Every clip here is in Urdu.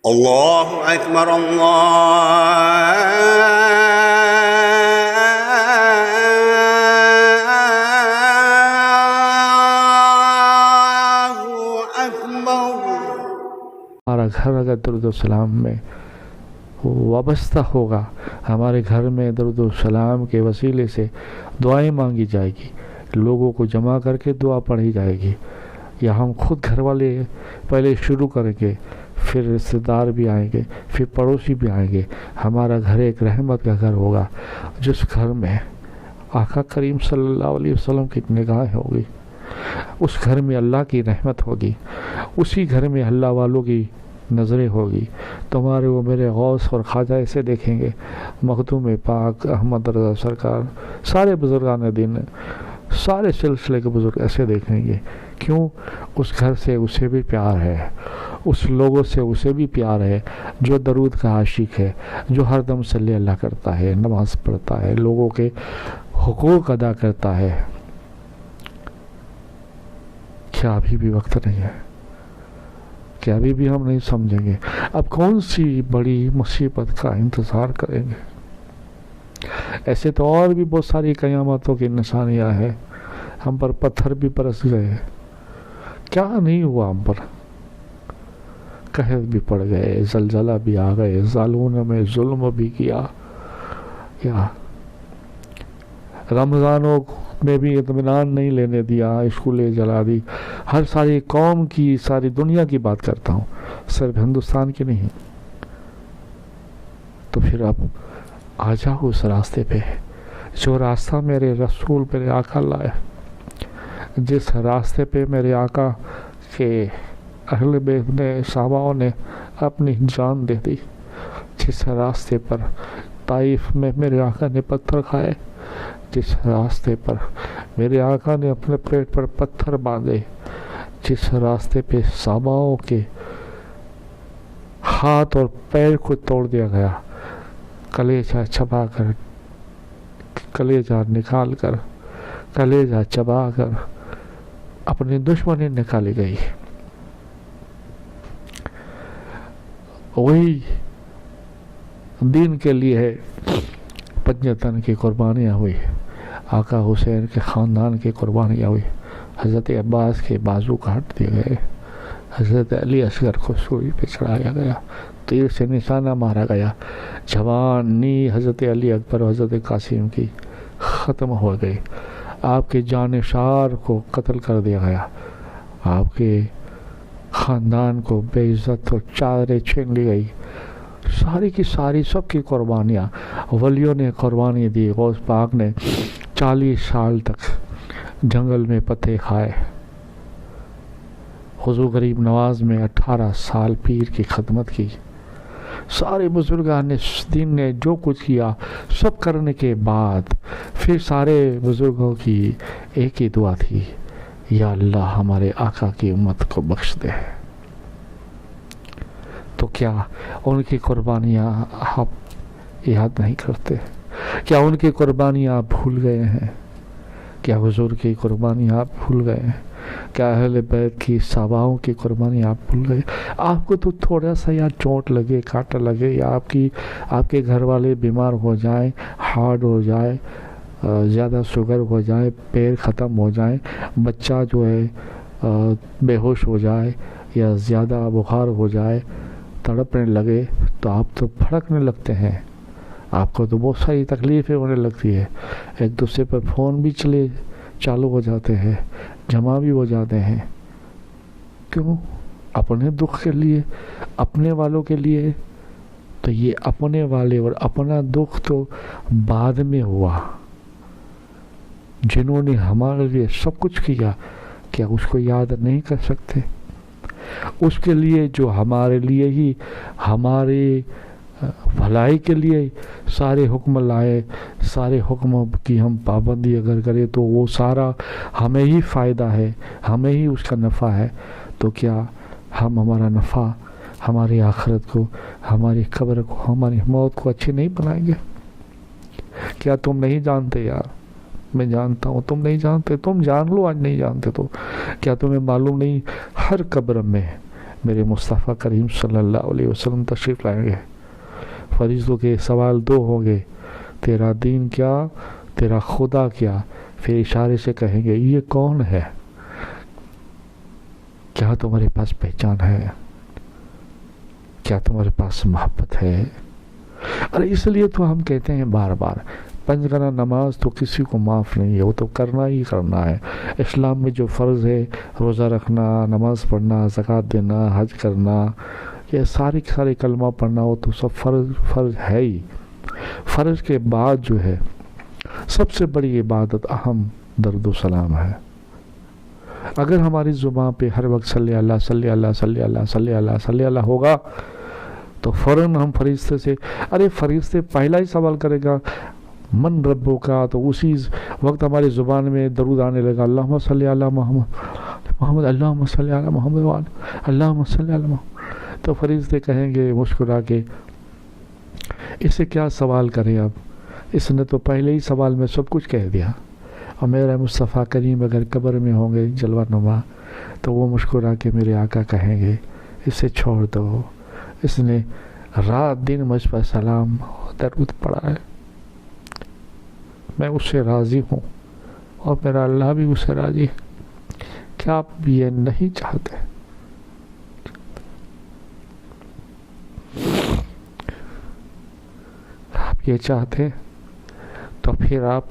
اللہ اکبر اللہ اکبر۔ ہمارا گھر اگر درود و سلام میں وابستہ ہوگا، ہمارے گھر میں درود و سلام کے وسیلے سے دعائیں مانگی جائے گی، لوگوں کو جمع کر کے دعا پڑھی جائے گی، یا ہم خود گھر والے پہلے شروع کریں گے، پھر رشتہ دار بھی آئیں گے، پھر پڑوسی بھی آئیں گے۔ ہمارا گھر ایک رحمت کا گھر ہوگا، جس گھر میں آقا کریم صلی اللہ علیہ وسلم کی نگاہ ہوگی، اس گھر میں اللہ کی رحمت ہوگی، اسی گھر میں اللہ والوں کی نظریں ہوگی۔ تمہارے وہ میرے غوث اور خواجہ ایسے دیکھیں گے، مخدوم پاک احمد رضا سرکار، سارے بزرگان دین، سارے سلسلے کے بزرگ ایسے دیکھیں گے۔ کیوں؟ اس گھر سے اسے بھی پیار ہے، اس لوگوں سے اسے بھی پیار ہے جو درود کا عاشق ہے، جو ہر دم صلی اللہ کرتا ہے، نماز پڑھتا ہے، لوگوں کے حقوق ادا کرتا ہے۔ کیا ابھی بھی وقت نہیں ہے؟ کہ ابھی بھی ہم نہیں سمجھیں گے؟ اب کون سی بڑی مصیبت کا انتظار کریں گے؟ ایسے تو اور بھی بہت ساری قیامتوں کی نشانیاں ہیں، ہم پر پتھر بھی برس گئے، کیا نہیں ہوا ہم پر؟ قحط بھی پڑ گئے، زلزلہ بھی آ گئے، ظالموں نے ظلم بھی کیا، رمضانوں میں بھی اطمینان نہیں لینے دیا، اسکولیں جلا دی۔ ہر ساری قوم کی، ساری دنیا کی بات کرتا ہوں، صرف ہندوستان کی نہیں۔ تو پھر اب آ جاؤ اس راستے پہ، جو راستہ میرے رسول میرے آقا لائے، جس راستے پہ میرے آقا کے اہل بیت نے، صحابہ نے اپنی جان دے دی، جس راستے پر طائف میں میرے آقا نے پتھر کھائے، جس راستے پر میرے آقا نے اپنے پیٹ پر پتھر باندھے، جس راستے پہ صحابہ کے ہاتھ اور پیر کو توڑ دیا گیا، کلیجہ چبا کر، کلیجہ نکال کر، کلیجہ چبا کر اپنی دشمنی نکالی گئی، وہی دین کے لیے پنجتن کی قربانیاں ہوئی، آقا حسین کے خاندان کی قربانیاں ہوئی، حضرت عباس کے بازو کاٹ دیے گئے، حضرت علی اصغر کو سوئی پہ چڑھایا گیا، تیر سے نشانہ مارا گیا، جوانی حضرت علی اکبر اور حضرت قاسم کی ختم ہو گئی، آپ کے جانشار کو قتل کر دیا گیا، آپ کے خاندان کو بے عزت اور چادریں چھین لی گئی، ساری کی ساری سب کی قربانیاں ولیوں نے قربانی دی۔ غوث پاک نے 40 سال تک جنگل میں پتے کھائے، حضور غریب نواز میں 18 سال پیر کی خدمت کی، سارے بزرگان دین نے جو کچھ کیا سب کرنے کے بعد پھر سارے بزرگوں کی ایک ہی دعا تھی، یا اللہ ہمارے آقا کی امت کو بخش دے۔ تو کیا ان کی قربانیاں آپ یاد نہیں کرتے؟ کیا ان کی قربانیاں آپ بھول گئے ہیں؟ کیا حضور کی قربانیاں آپ بھول گئے ہیں؟ کیا اہل بیت کی صحاباؤں کی قربانیاں آپ بھول گئے؟ آپ کو تو تھوڑا سا یا چوٹ لگے، کانٹا لگے، یا آپ کے گھر والے بیمار ہو جائیں، ہارٹ ہو جائے، زیادہ شوگر ہو جائے، پیر ختم ہو جائیں، بچہ جو ہے بے ہوش ہو جائے، یا زیادہ بخار ہو جائے، تڑپنے لگے، تو آپ تو بھڑکنے لگتے ہیں، آپ کو تو بہت ساری تکلیفیں ہونے لگتی ہے، ایک دوسرے پر فون بھی چالو ہو جاتے ہیں، جمع بھی ہو جاتے ہیں۔ کیوں؟ اپنے دکھ کے لیے، اپنے والوں کے لیے۔ تو یہ اپنے والے اور اپنا دکھ تو بعد میں ہوا، جنہوں نے ہمارے لیے سب کچھ کیا، کیا اس کو یاد نہیں کر سکتے؟ اس کے لیے جو ہمارے لیے ہی، ہمارے بھلائی کے لیے سارے حکم لائے، سارے حکموں کی ہم پابندی اگر کریں تو وہ سارا ہمیں ہی فائدہ ہے، ہمیں ہی اس کا نفع ہے، تو کیا ہم ہمارا نفع، ہماری آخرت کو، ہماری قبر کو، ہماری موت کو اچھی نہیں بنائیں گے؟ کیا تم نہیں جانتے یار؟ میں جانتا ہوں، تم نہیں جانتے، تم جان لو، آج نہیں جانتے تو کیا تمہیں معلوم نہیں ہر قبر میں میرے مصطفیٰ کریم صلی اللہ علیہ وسلم تشریف لائیں گے. فرشتوں کے سوال دو ہوں گے، تیرا دین کیا، تیرا خدا کیا. پھر اشارے سے کہیں گے یہ کون ہے، کیا تمہارے پاس پہچان ہے، کیا تمہارے پاس محبت ہے. اور اس لیے تو ہم کہتے ہیں بار بار، پنج گنا نماز تو کسی کو معاف نہیں ہے، وہ تو کرنا ہی کرنا ہے. اسلام میں جو فرض ہے، روزہ رکھنا، نماز پڑھنا، زکوٰۃ دینا، حج کرنا، یہ سارے کلمہ پڑھنا، وہ تو سب فرض ہے ہی. فرض کے بعد جو ہے سب سے بڑی عبادت اہم درود و سلام ہے. اگر ہماری زبان پہ ہر وقت صلی اللہ صلی اللہ صلی اللہ صلی اللہ صلی اللہ ہوگا تو فوراً ہم فرشتے سے، فرشتے پہلا ہی سوال کرے گا من ربو کا، تو اسی وقت ہماری زبان میں درود آنے لگا، اللہم صلی علی محمد اللہم صلی علی محمد اللہم صلی علی محمد. تو فرشتے کہیں گے مسکرا کے، اس سے کیا سوال کریں، اب اس نے تو پہلے ہی سوال میں سب کچھ کہہ دیا. اور میرا مصطفیٰ کریم اگر قبر میں ہوں گے جلوہ نما، تو وہ مسکرا کے میرے آقا کہیں گے اسے چھوڑ دو، اس نے رات دن مجھ پر سلام درود پڑھا ہے، میں اس سے راضی ہوں اور میرا اللہ بھی اس سے راضی ہے. کیا آپ یہ نہیں چاہتے؟ آپ یہ چاہتے تو پھر آپ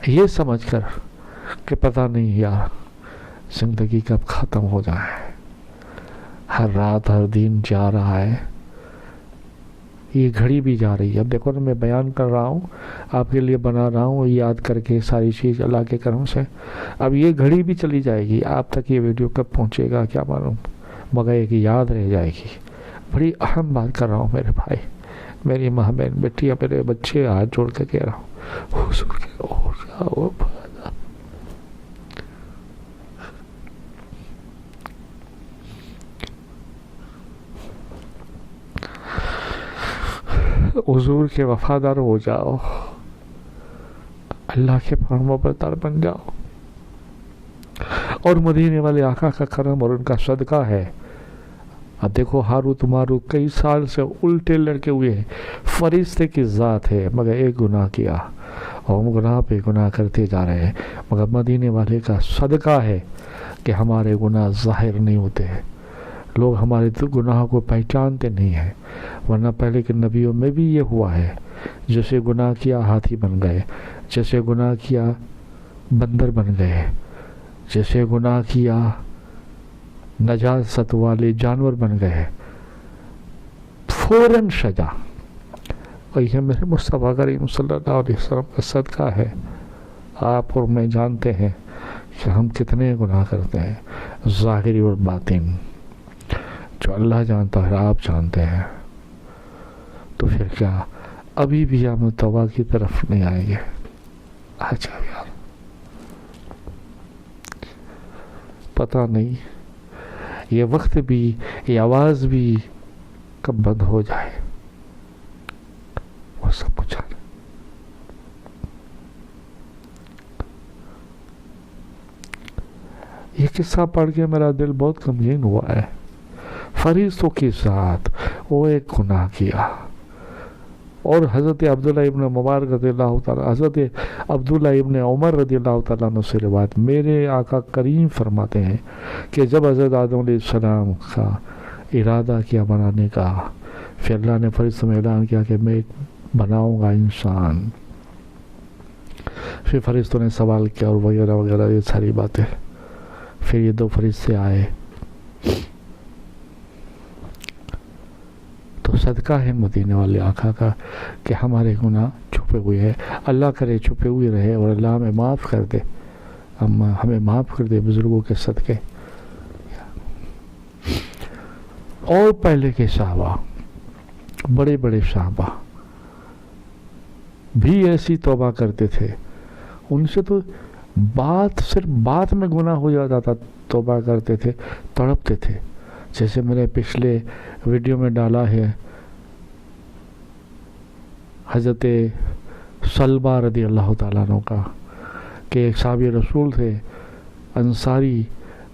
یہ سمجھ کر کہ پتہ نہیں یار زندگی کب ختم ہو جائے، ہر رات ہر دن جا رہا ہے، یہ گھڑی بھی جا رہی ہے. اب دیکھو نا، میں بیان کر رہا ہوں، آپ کے لیے بنا رہا ہوں یاد کر کے ساری چیز اللہ کے کرم سے. اب یہ گھڑی بھی چلی جائے گی، آپ تک یہ ویڈیو کب پہنچے گا کیا معلوم، مگر ایک یاد رہ جائے گی. بڑی اہم بات کر رہا ہوں میرے بھائی، میری ماں بہن بیٹیاں، میرے بچے، ہاتھ جوڑ کے کہہ رہا ہوں، حضور کے ہو جاؤ. حضور کے وفادار ہو جاؤ، اللہ کے فرما بردار بن جاؤ. اور مدینے والے آقا کا کرم اور ان کا صدقہ ہے. اب دیکھو ہاروت ماروت کئی سال سے الٹے لڑکے ہوئے ہیں، فرشتے کی ذات ہے مگر ایک گناہ کیا اور گناہ پہ گناہ کرتے جا رہے ہیں. مگر مدینے والے کا صدقہ ہے کہ ہمارے گناہ ظاہر نہیں ہوتے ہیں، لوگ ہمارے گناہ کو پہچانتے نہیں ہیں. ورنہ پہلے کے نبیوں میں بھی یہ ہوا ہے، جیسے گناہ کیا ہاتھی بن گئے، جیسے گناہ کیا بندر بن گئے، جیسے گناہ کیا نجاست والے جانور بن گئے، فوراً سجا. اور یہ میرے مصطفیٰ کریم صلی اللہ علیہ وسلم کا صدقہ ہے. آپ اور میں جانتے ہیں کہ ہم کتنے گناہ کرتے ہیں، ظاہری اور باطن، جو اللہ جانتا ہے آپ جانتے ہیں. تو پھر کیا ابھی بھی ہم توبہ کی طرف نہیں آئیں گے؟ آ جاؤ یار، پتہ نہیں یہ وقت بھی، یہ آواز بھی کب بند ہو جائے، وہ سب کچھ آنے. یہ قصہ پڑھ کے میرا دل بہت غمگین ہوا ہے. فرشتوں کے ساتھ وہ ایک گناہ کیا، اور حضرت عبداللہ ابن مبارک رضی اللہ تعالیٰ، حضرت عبداللہ ابن عمر رضی اللہ تعالیٰ عنہ سے روایت، میرے آقا کریم فرماتے ہیں کہ جب حضرت آدم علیہ السلام کا ارادہ کیا بنانے کا، پھر اللہ نے فرشتوں میں اعلان کیا کہ میں بناؤں گا انسان. پھر فرشتوں نے سوال کیا اور وغیرہ وغیرہ یہ ساری باتیں. پھر یہ دو فرشتے آئے. تو صدقہ ہے مدینے والے آقا کا کہ ہمارے گناہ چھپے ہوئے ہیں. اللہ کرے چھپے ہوئے رہے اور اللہ ہمیں معاف کر دے، ہمیں معاف کر دے بزرگوں کے صدقے. اور پہلے کے صحابہ، بڑے بڑے صحابہ بھی ایسی توبہ کرتے تھے. ان سے تو صرف بات میں گناہ ہو جاتا تھا، توبہ کرتے تھے، تڑپتے تھے. جیسے میں نے پچھلے ویڈیو میں ڈالا ہے حضرت سلمہ رضی اللہ تعالیٰ عنہ کا، کہ ایک صحابی رسول تھے انصاری،